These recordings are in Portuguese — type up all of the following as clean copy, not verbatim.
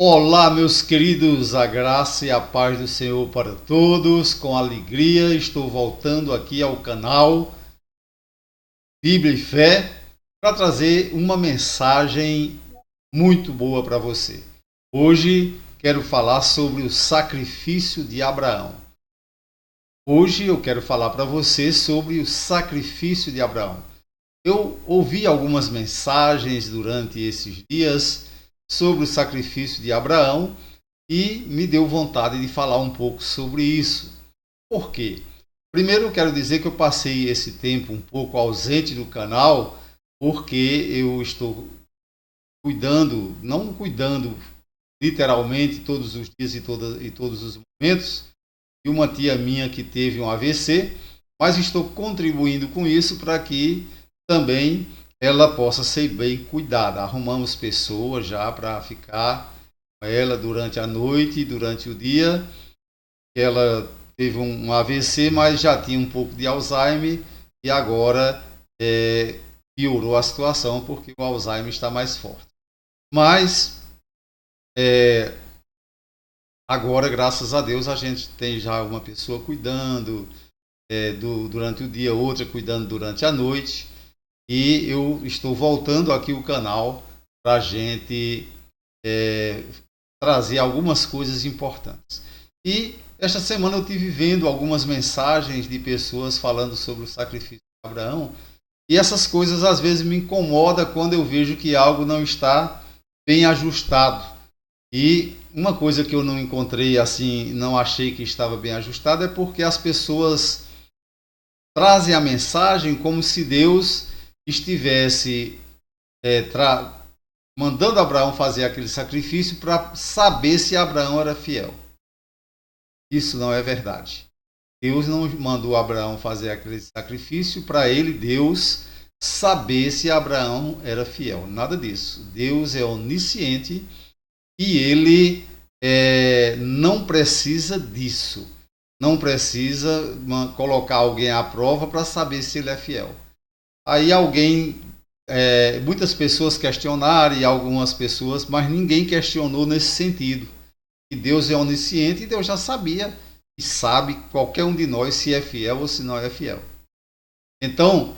Olá, meus queridos, a graça e a paz do Senhor para todos. Com alegria estou voltando aqui ao canal Bíblia e Fé para trazer uma mensagem muito boa para você. Hoje quero falar sobre o sacrifício de Abraão. Hoje eu quero falar para você sobre o sacrifício de Abraão. Eu ouvi algumas mensagens durante esses dias sobre o sacrifício de Abraão e me deu vontade de falar um pouco sobre isso. Por quê? Primeiro eu quero dizer que eu passei esse tempo um pouco ausente do canal porque eu estou cuidando, não cuidando literalmente todos os dias e todos os momentos, de uma tia minha que teve um AVC, mas estou contribuindo com isso para que também ela possa ser bem cuidada. Arrumamos pessoas já para ficar com ela durante a noite e durante o dia. Ela teve um AVC, mas já tinha um pouco de Alzheimer e agora piorou a situação porque o Alzheimer está mais forte. Mas agora, graças a Deus, a gente tem já uma pessoa cuidando durante o dia, outra cuidando durante a noite. E eu estou voltando aqui o canal para a gente trazer algumas coisas importantes. E esta semana eu tive vendo algumas mensagens de pessoas falando sobre o sacrifício de Abraão. E essas coisas às vezes me incomodam quando eu vejo que algo não está bem ajustado. E uma coisa que eu não encontrei assim, não achei que estava bem ajustado, é porque as pessoas trazem a mensagem como se Deus estivesse mandando Abraão fazer aquele sacrifício para saber se Abraão era fiel. Isso não é verdade. Deus não mandou Abraão fazer aquele sacrifício para ele, Deus, saber se Abraão era fiel. Nada disso. Deus é onisciente e ele não precisa disso. Não precisa colocar alguém à prova para saber se ele é fiel. Aí muitas pessoas questionaram e algumas pessoas, mas ninguém questionou nesse sentido. Que Deus é onisciente e Deus já sabia e sabe qualquer um de nós se é fiel ou se não é fiel. Então,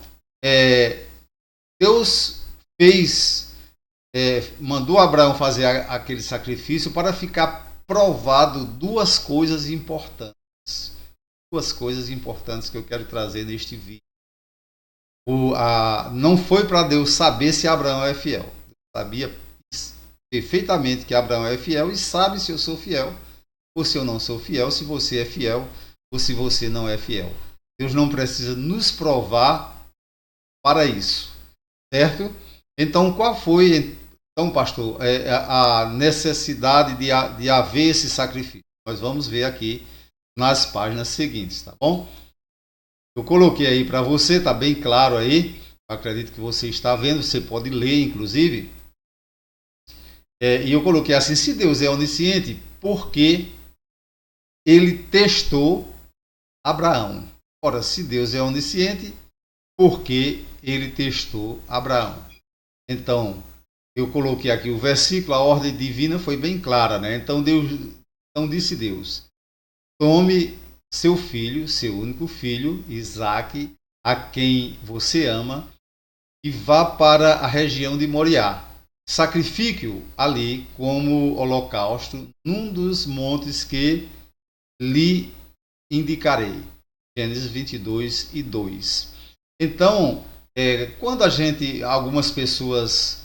Deus mandou Abraão fazer aquele sacrifício para ficar provado duas coisas importantes. Duas coisas importantes que eu quero trazer neste vídeo. Não foi para Deus saber se Abraão é fiel. Deus sabia perfeitamente que Abraão é fiel e sabe se eu sou fiel ou se eu não sou fiel, se você é fiel ou se você não é fiel. Deus não precisa nos provar para isso, certo? Então, qual foi, então, pastor, a necessidade de haver esse sacrifício? Nós vamos ver aqui nas páginas seguintes, tá bom? Eu coloquei aí para você, está bem claro aí. Eu acredito que você está vendo, você pode ler, inclusive. E eu coloquei assim: se Deus é onisciente, por que ele testou Abraão? Ora, se Deus é onisciente, por que ele testou Abraão? Então, eu coloquei aqui o versículo, a ordem divina foi bem clara, né? Então disse Deus: tome seu filho, seu único filho, Isaque, a quem você ama, e vá para a região de Moriá. Sacrifique-o ali como holocausto num dos montes que lhe indicarei. Gênesis 22 e 2. Então, quando algumas pessoas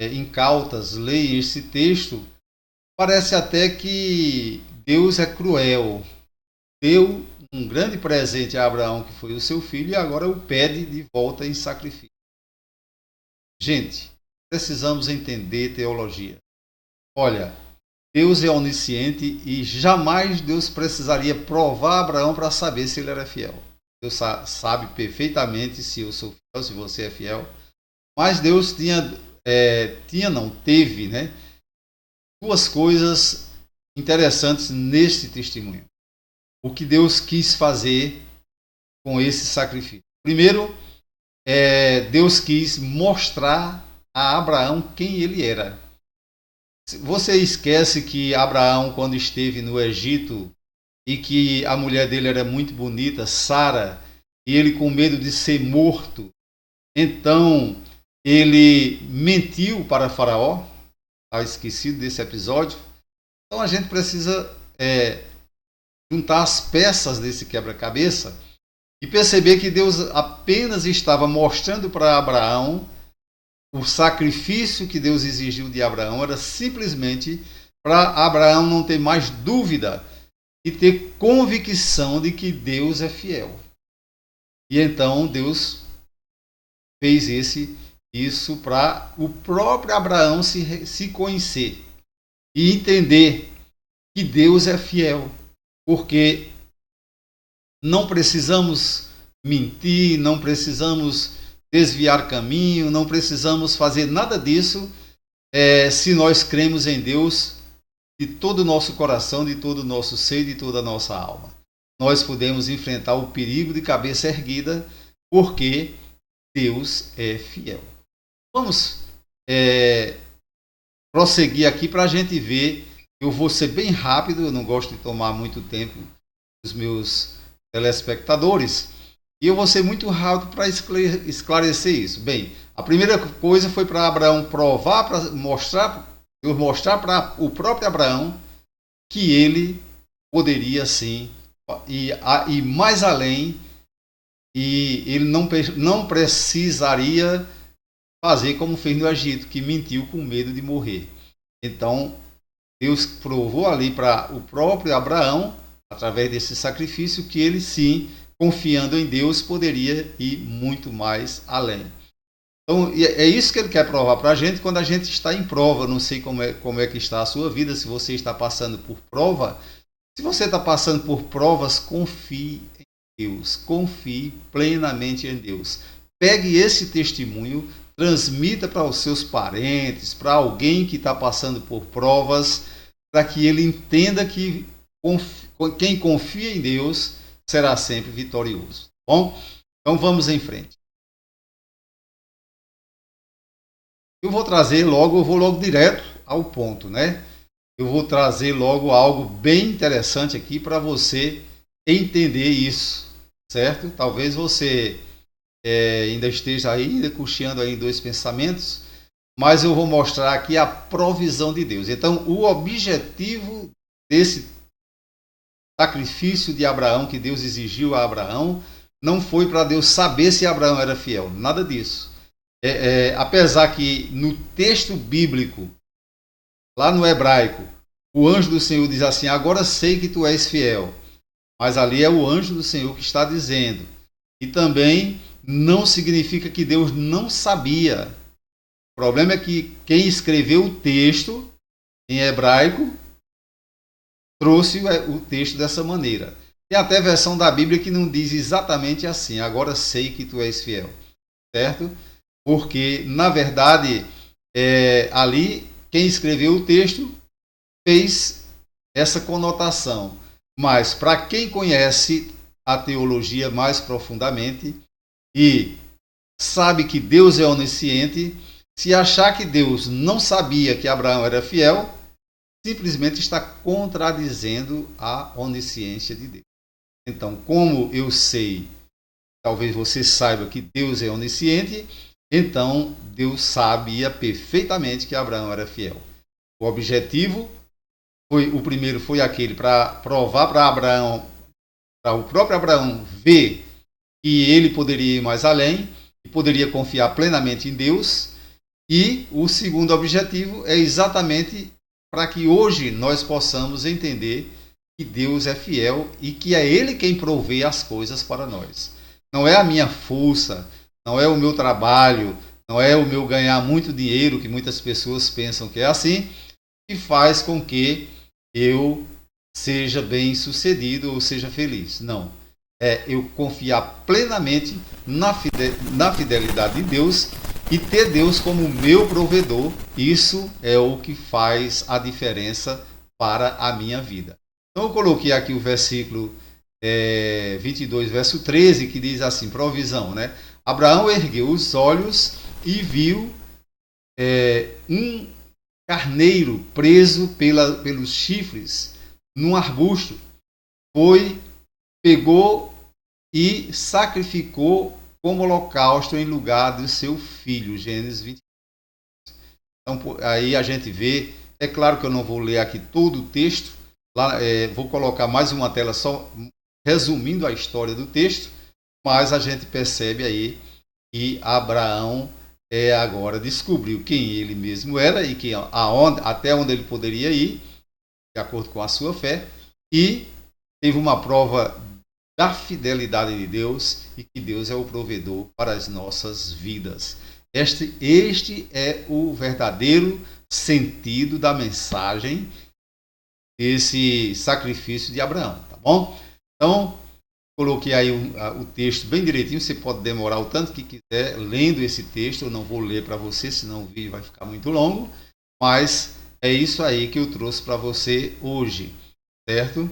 incautas leem esse texto, parece até que Deus é cruel. Deu um grande presente a Abraão, que foi o seu filho, e agora o pede de volta em sacrifício. Gente, precisamos entender teologia. Olha, Deus é onisciente e jamais Deus precisaria provar Abraão para saber se ele era fiel. Deus sabe perfeitamente se eu sou fiel, se você é fiel. Mas Deus teve, né, duas coisas interessantes neste testemunho. O que Deus quis fazer com esse sacrifício. Primeiro, Deus quis mostrar a Abraão quem ele era. Você esquece que Abraão, quando esteve no Egito, e que a mulher dele era muito bonita, Sara, e ele com medo de ser morto, então ele mentiu para Faraó. Está esquecido desse episódio? Então a gente precisa juntar as peças desse quebra-cabeça e perceber que Deus apenas estava mostrando para Abraão o sacrifício que Deus exigiu de Abraão, era simplesmente para Abraão não ter mais dúvida e ter convicção de que Deus é fiel. E então Deus fez isso para o próprio Abraão se conhecer e entender que Deus é fiel, porque não precisamos mentir, não precisamos desviar caminho, não precisamos fazer nada disso se nós cremos em Deus de todo o nosso coração, de todo o nosso ser, de toda a nossa alma. Nós podemos enfrentar o perigo de cabeça erguida, porque Deus é fiel. Vamos prosseguir aqui para a gente ver. Eu vou ser bem rápido, eu não gosto de tomar muito tempo dos meus telespectadores, e eu vou ser muito rápido para esclarecer isso. Bem, a primeira coisa foi para Abraão provar, para mostrar para o próprio Abraão que ele poderia sim ir mais além, e ele não precisaria fazer como fez no Egito, que mentiu com medo de morrer. Então Deus provou ali para o próprio Abraão, através desse sacrifício, que ele sim, confiando em Deus, poderia ir muito mais além. Então é isso que ele quer provar para a gente quando a gente está em prova. Não sei como é que está a sua vida, se você está passando por prova. Se você está passando por provas, confie em Deus, confie plenamente em Deus. Pegue esse testemunho, transmita para os seus parentes, para alguém que está passando por provas, para que ele entenda que quem confia em Deus será sempre vitorioso. Bom, então vamos em frente. Eu vou logo direto ao ponto, né? Eu vou trazer logo algo bem interessante aqui para você entender isso, certo? Talvez você ainda esteja aí cocheando aí dois pensamentos, mas eu vou mostrar aqui a provisão de Deus. Então, o objetivo desse sacrifício de Abraão, que Deus exigiu a Abraão, não foi para Deus saber se Abraão era fiel, nada disso. Apesar que no texto bíblico, lá no hebraico, o anjo do Senhor diz assim: agora sei que tu és fiel. Mas ali é o anjo do Senhor que está dizendo. E também não significa que Deus não sabia. O problema é que quem escreveu o texto em hebraico trouxe o texto dessa maneira. Tem até versão da Bíblia que não diz exatamente assim: agora sei que tu és fiel. Certo? Porque, na verdade, ali quem escreveu o texto fez essa conotação. Mas para quem conhece a teologia mais profundamente e sabe que Deus é onisciente, se achar que Deus não sabia que Abraão era fiel, simplesmente está contradizendo a onisciência de Deus. Então, como eu sei, talvez você saiba que Deus é onisciente, então Deus sabia perfeitamente que Abraão era fiel. O objetivo o primeiro foi aquele para provar para Abraão, para o próprio Abraão ver que ele poderia ir mais além e poderia confiar plenamente em Deus. E o segundo objetivo é exatamente para que hoje nós possamos entender que Deus é fiel e que é Ele quem provê as coisas para nós. Não é a minha força, não é o meu trabalho, não é o meu ganhar muito dinheiro, que muitas pessoas pensam que é assim, que faz com que eu seja bem sucedido ou seja feliz. Não. É eu confiar plenamente na fidelidade de Deus e ter Deus como meu provedor. Isso é o que faz a diferença para a minha vida. Então eu coloquei aqui o versículo 22, verso 13, que diz assim, provisão, né? Abraão ergueu os olhos e viu carneiro preso pelos chifres num arbusto. Pegou e sacrificou como holocausto em lugar do seu filho. Gênesis 20. Então, aí a gente vê, é claro que eu não vou ler aqui todo o texto, vou colocar mais uma tela só resumindo a história do texto, mas a gente percebe aí que Abraão agora descobriu quem ele mesmo era e até onde ele poderia ir, de acordo com a sua fé, e teve uma prova da fidelidade de Deus e que Deus é o provedor para as nossas vidas. Este é o verdadeiro sentido da mensagem desse sacrifício de Abraão, tá bom? Então, coloquei aí o texto bem direitinho, você pode demorar o tanto que quiser lendo esse texto, eu não vou ler para você, senão o vídeo vai ficar muito longo, mas é isso aí que eu trouxe para você hoje, certo?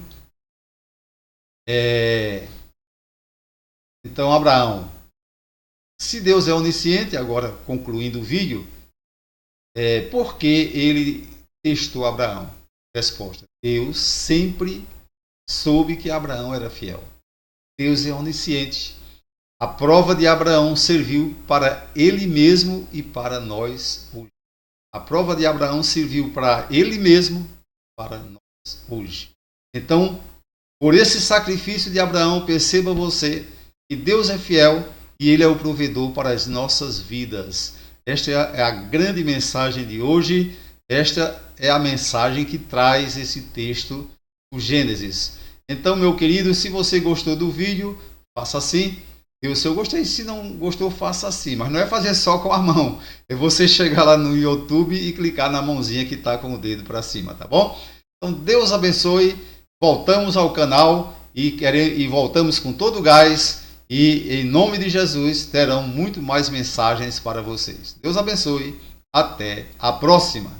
Então, Abraão, se Deus é onisciente, agora concluindo o vídeo, por que ele testou Abraão? Resposta: Deus sempre soube que Abraão era fiel. Deus é onisciente. A prova de Abraão serviu para ele mesmo e para nós hoje. A prova de Abraão serviu para ele mesmo, para nós hoje. Então, por esse sacrifício de Abraão, perceba você que Deus é fiel e Ele é o provedor para as nossas vidas. Esta é a grande mensagem de hoje. Esta é a mensagem que traz esse texto, o Gênesis. Então, meu querido, se você gostou do vídeo, faça assim. Dê o seu gostei. Se não gostou, faça assim. Mas não é fazer só com a mão. É você chegar lá no YouTube e clicar na mãozinha que está com o dedo para cima, tá bom? Então, Deus abençoe. Voltamos ao canal e voltamos com todo o gás. E em nome de Jesus terão muito mais mensagens para vocês. Deus abençoe. Até a próxima.